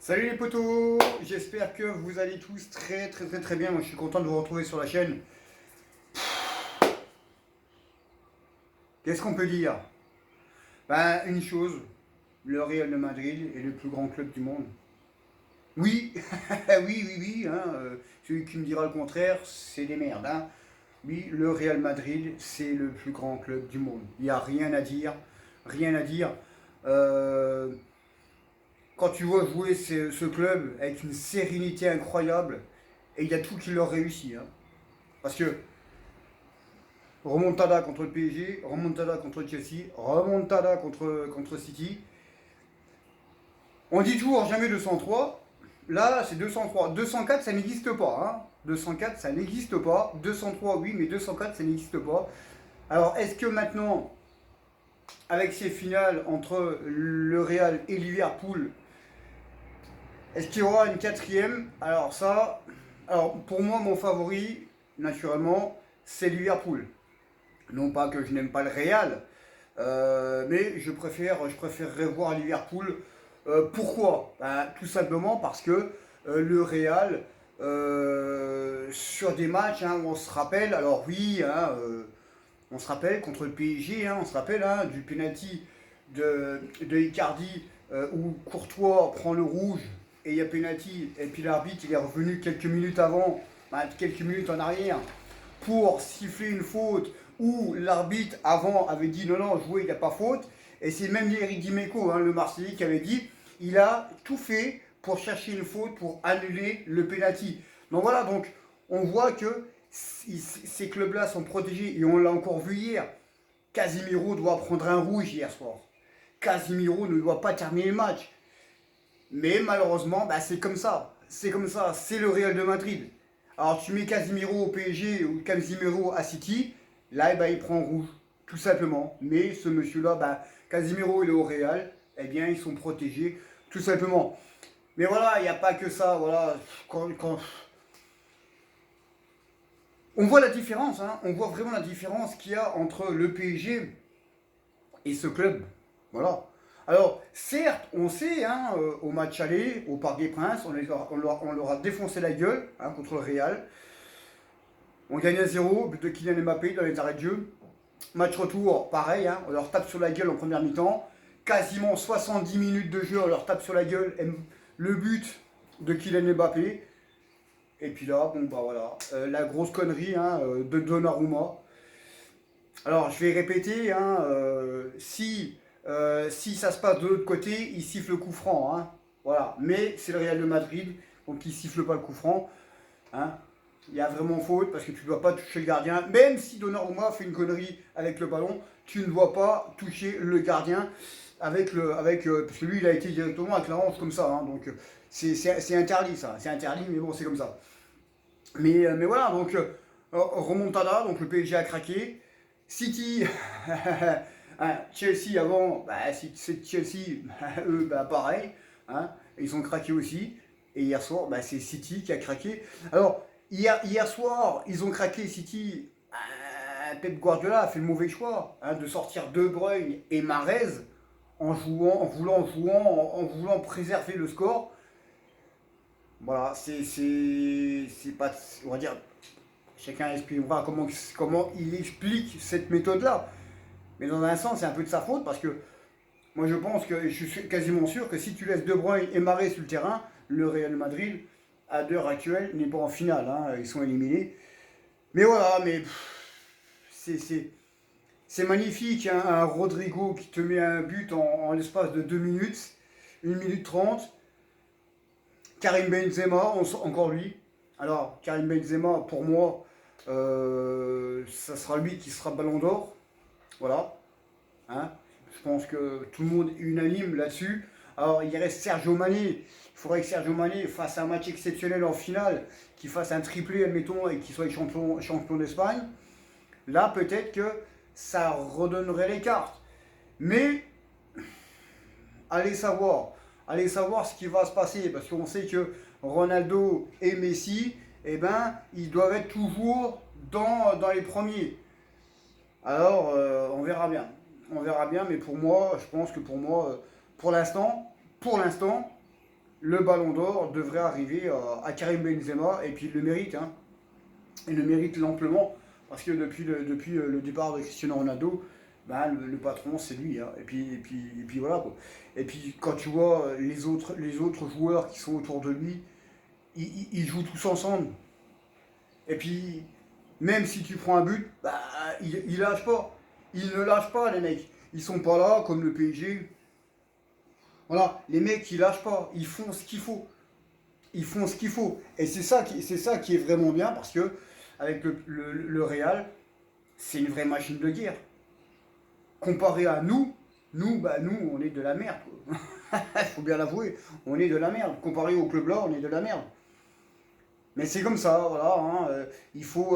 Salut les potos, j'espère que vous allez tous très bien. Moi je suis content de vous retrouver sur la chaîne. Qu'est-ce qu'on peut dire? Ben une chose, le Real de Madrid est le plus grand club du monde. Oui, oui, hein, celui qui me dira le contraire, c'est des merdes. Hein. Oui, le Real Madrid, c'est le plus grand club du monde. Il n'y a rien à dire, rien à dire. Euh, Quand tu vois jouer ce club avec une sérénité incroyable, et il y a tout qui leur réussit. Hein. Parce que remontada contre le PSG, remontada contre Chelsea, remontada contre City. On dit toujours jamais 203. Là, c'est 203. 204, ça n'existe pas. Hein. 204, ça n'existe pas. 203, oui, mais 204, ça n'existe pas. Alors, est-ce que maintenant, avec ces finales entre le Real et Liverpool, est-ce qu'il y aura une quatrième? Alors ça, alors pour moi, mon favori, naturellement, c'est Liverpool. Non pas que je n'aime pas le Real, mais je préférerais voir Liverpool. Pourquoi? Ben, tout simplement parce que le Real, sur des matchs, hein, où on se rappelle, alors oui, hein, on se rappelle contre le PSG, hein, on se rappelle hein, du penalty de Icardi où Courtois prend le rouge et il y a penalty, et puis l'arbitre il est revenu quelques minutes avant, ben, quelques minutes en arrière, pour siffler une faute où l'arbitre avant avait dit non, non, jouer, il n'y a pas faute. Et c'est même Eric Dimeco, hein, le Marseillais, qui avait dit il a tout fait pour chercher une faute, pour annuler le penalty. Donc voilà, donc on voit que ces clubs-là sont protégés et on l'a encore vu hier. Casimiro doit prendre un rouge hier soir. Casimiro ne doit pas terminer le match. Mais malheureusement, bah, c'est comme ça. C'est comme ça. C'est le Real de Madrid. Alors tu mets Casimiro au PSG ou Casimiro à City, là bah, il prend rouge, tout simplement. Mais ce monsieur-là, bah, Casimiro il est au Real, eh bien ils sont protégés, tout simplement. Mais voilà, il n'y a pas que ça. Voilà, on voit la différence, hein, on voit vraiment la différence qu'il y a entre le PSG et ce club. Voilà. Alors, certes, on sait, hein, au match aller, au Parc des Princes, on leur a défoncé la gueule hein, contre le Real. On gagne à 0, but de Kylian Mbappé dans les arrêts de jeu. Match retour, pareil, hein, on leur tape sur la gueule en première mi-temps. Quasiment 70 minutes de jeu, on leur tape sur la gueule. Le but de Kylian Mbappé. Et puis là, bon bah voilà, la grosse connerie hein, de Donnarumma. Alors je vais répéter, hein, si ça se passe de l'autre côté, il siffle le coup franc. Hein, voilà. Mais c'est le Real de Madrid, donc il siffle pas le coup franc. Hein. Il y a vraiment faute parce que tu ne dois pas toucher le gardien. Même si Donnarumma fait une connerie avec le ballon, tu ne dois pas toucher le gardien parce que lui il a été directement avec la hanche comme ça. Hein, donc c'est interdit ça. C'est interdit, mais bon c'est comme ça. Mais voilà, donc remontada, donc le PSG a craqué. City, hein, Chelsea avant, bah, c'est Chelsea, eux, bah, pareil, hein, ils ont craqué aussi. Et hier soir, bah, c'est City qui a craqué. Alors, hier soir, ils ont craqué City. Pep Guardiola a fait le mauvais choix hein, de sortir De Bruyne et Mahrez en voulant préserver le score. Voilà, c'est pas, on va dire, chacun expliquera comment il explique cette méthode-là. Mais dans un sens, c'est un peu de sa faute parce que moi je pense que je suis quasiment sûr que si tu laisses De Bruyne et Mahrez sur le terrain, le Real Madrid, à l'heure actuelle, n'est pas en finale. Hein, ils sont éliminés. Mais voilà, mais c'est magnifique. Hein, un Rodrigo qui te met un but en l'espace de 2 minutes, 1 minute 30. Karim Benzema, encore lui. Alors, Karim Benzema, pour moi, ça sera lui qui sera Ballon d'Or. Voilà. Hein. Je pense que tout le monde est unanime là-dessus. Alors, il reste Sergio Mané. Il faudrait que Sergio Mané fasse un match exceptionnel en finale, qu'il fasse un triplé, admettons, et qu'il soit champion d'Espagne. Là, peut-être que ça redonnerait les cartes. Mais, allez savoir. Allez savoir ce qui va se passer. Parce qu'on sait que Ronaldo et Messi, eh ben, ils doivent être toujours dans les premiers. Alors, on verra bien. On verra bien, mais pour moi, je pense que pour moi, pour l'instant, le ballon d'or devrait arriver à Karim Benzema, et puis il le mérite, hein. Il le mérite amplement, parce que depuis le départ de Cristiano Ronaldo, bah, le patron c'est lui, hein. Et puis voilà quoi. Et puis quand tu vois les autres joueurs qui sont autour de lui, ils jouent tous ensemble. Et puis même si tu prends un but, bah, il lâche pas. Ils ne lâchent pas les mecs. Ils sont pas là comme le PSG. Voilà, les mecs ils lâchent pas, ils font ce qu'il faut. Ils font ce qu'il faut. Et c'est ça qui est vraiment bien, parce que avec le Real, c'est une vraie machine de guerre. Comparé à nous, on est de la merde. Il faut bien l'avouer, on est de la merde. Comparé au club là, on est de la merde. Mais c'est comme ça, voilà, hein, il faut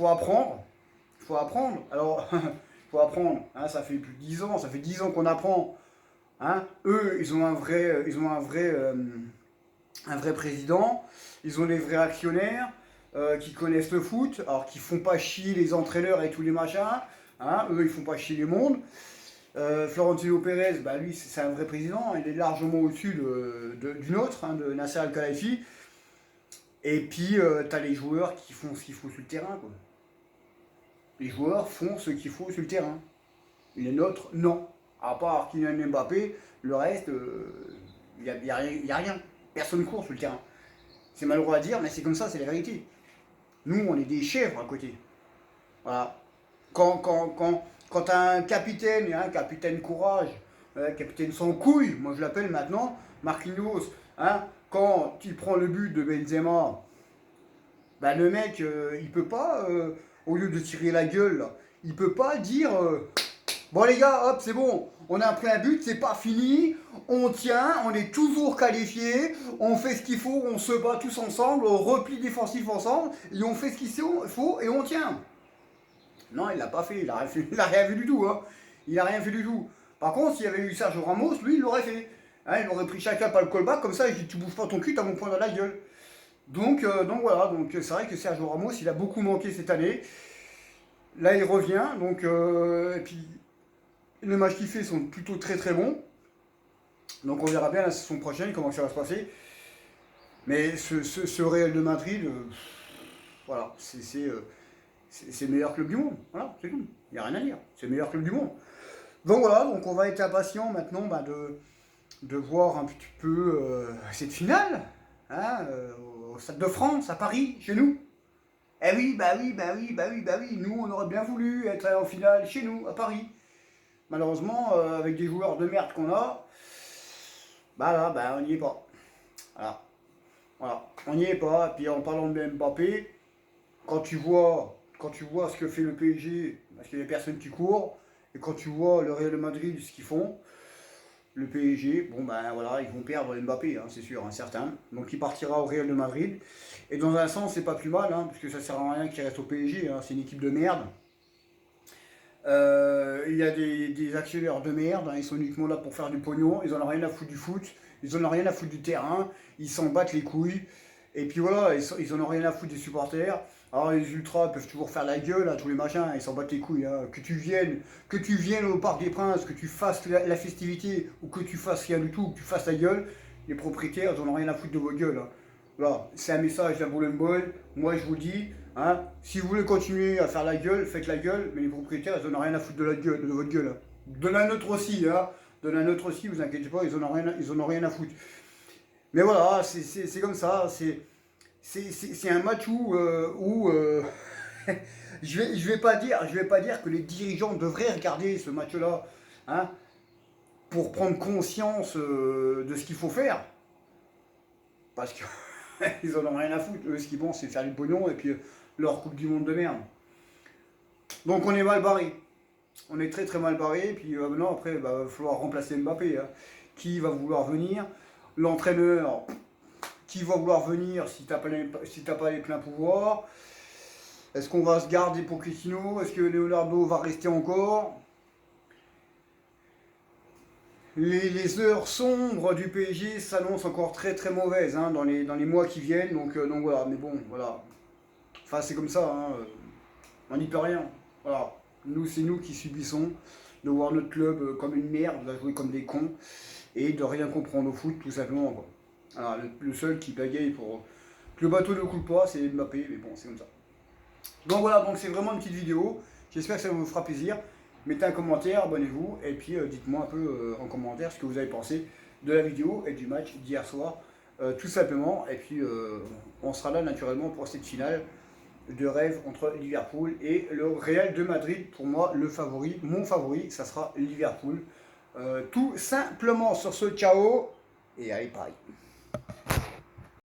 apprendre. Il faut apprendre. Alors, il faut apprendre, hein, ça fait plus de 10 ans, ça fait 10 ans qu'on apprend. Hein. Eux, ils ont un vrai président, ils ont des vrais actionnaires qui connaissent le foot, alors qui font pas chier les entraîneurs et tous les machins. Hein. Eux, ils font pas chier les mondes. Florentino Pérez, bah, lui, c'est un vrai président, il est largement au-dessus du nôtre, hein, de Nasser Al-Khelaifi. Et puis, t'as les joueurs qui font ce qu'il faut sur le terrain, quoi. Les joueurs font ce qu'il faut sur le terrain. Les nôtres, non. À part Kylian Mbappé, le reste, il n'y a, y a rien. Personne court sur le terrain. C'est malheureux à dire, mais c'est comme ça, c'est la vérité. Nous, on est des chèvres à côté. Voilà. Quand t'as un capitaine, et un capitaine courage, un capitaine sans couilles, moi je l'appelle maintenant, Marquinhos, hein, quand il prend le but de Benzema, bah le mec, il peut pas, au lieu de tirer la gueule, là, il peut pas dire bon les gars, hop, c'est bon, on a pris un but, c'est pas fini, on tient, on est toujours qualifié, on fait ce qu'il faut, on se bat tous ensemble, on replie défensif ensemble, et on fait ce qu'il faut et on tient. Non, il l'a pas fait, il a rien vu du tout, hein. Il a rien fait du tout. Par contre, s'il y avait eu Sergio Ramos, lui, il l'aurait fait. Hein, il aurait pris chacun par le callback, comme ça, il dit tu bouges pas ton cul, t'as mon poing dans la gueule. Donc voilà, donc c'est vrai que Sergio Ramos, il a beaucoup manqué cette année. Là, il revient, donc et puis les matchs qu'il fait sont plutôt très très bons. Donc on verra bien la saison prochaine comment ça va se passer. Mais ce Real de Madrid, voilà, c'est le meilleur club du monde. Voilà, c'est tout. Il n'y a rien à dire. C'est le meilleur club du monde. Donc voilà, donc on va être impatient maintenant, bah, de voir un petit peu cette finale, hein, au Stade de France, à Paris, chez nous. Eh oui, bah oui, bah oui, bah oui, bah oui. Nous, on aurait bien voulu être en finale chez nous, à Paris. Malheureusement, avec des joueurs de merde qu'on a, bah là, bah, on n'y est pas. Voilà. Voilà. On n'y est pas. Et puis en parlant de Mbappé, quand tu vois ce que fait le PSG, parce qu'il y a personne qui court, et quand tu vois le Real de Madrid, ce qu'ils font, le PSG, bon ben voilà, ils vont perdre Mbappé, hein, c'est sûr, hein, certain. Donc il partira au Real de Madrid. Et dans un sens, c'est pas plus mal, hein, parce que ça sert à rien qu'il reste au PSG, hein, c'est une équipe de merde. Il y a des actionnaires de merde, hein, ils sont uniquement là pour faire du pognon, ils en ont rien à foutre du foot, ils en ont rien à foutre du terrain, ils s'en battent les couilles, et puis voilà, ils en ont rien à foutre des supporters. Alors les ultras peuvent toujours faire la gueule à tous les machins, ils s'en battent les couilles, hein. Que tu viennes au Parc des Princes, que tu fasses la festivité, ou que tu fasses rien du tout, que tu fasses la gueule, les propriétaires, ils en ont rien à foutre de vos gueules, hein. Voilà, c'est un message d'un Bowling Ball. Moi, je vous dis, hein, si vous voulez continuer à faire la gueule, faites la gueule, mais les propriétaires, ils n'en ont rien à foutre de, la gueule, de votre gueule, hein. De la nôtre aussi, hein. De la nôtre aussi, vous inquiétez pas, ils en ont rien à foutre. Mais voilà, c'est comme ça. C'est un match où je vais pas dire que les dirigeants devraient regarder ce match-là, hein, pour prendre conscience de ce qu'il faut faire. Parce que ils en ont rien à foutre. Eux, ce qu'ils pensent, c'est faire du pognon et puis leur Coupe du Monde de merde. Donc on est mal barré. On est très très mal barré. Et puis maintenant, après, bah, va falloir remplacer Mbappé, hein. Qui va vouloir venir? L'entraîneur, qui va vouloir venir si t'as pas les pleins pouvoirs? Est-ce qu'on va se garder pour Cristiano? Est-ce que Leonardo va rester encore? Les heures sombres du PSG s'annoncent encore très très mauvaises, hein, dans les mois qui viennent. Donc voilà, mais bon, voilà. Enfin, c'est comme ça, hein, on n'y peut rien. Voilà. Nous, c'est nous qui subissons de voir notre club comme une merde, on va jouer comme des cons. et de rien comprendre au foot tout simplement, quoi. Alors, le seul qui bagaille pour que le bateau ne coule pas, c'est Mbappé, mais bon, c'est comme ça. Donc voilà, donc c'est vraiment une petite vidéo. J'espère que ça vous fera plaisir. Mettez un commentaire, abonnez-vous, et puis dites-moi un peu en commentaire ce que vous avez pensé de la vidéo et du match d'hier soir, tout simplement. Et puis on sera là naturellement pour cette finale de rêve entre Liverpool et le Real de Madrid. Pour moi, le favori, mon favori, ça sera Liverpool. Tout simplement sur ce, ciao, et allez, pareil.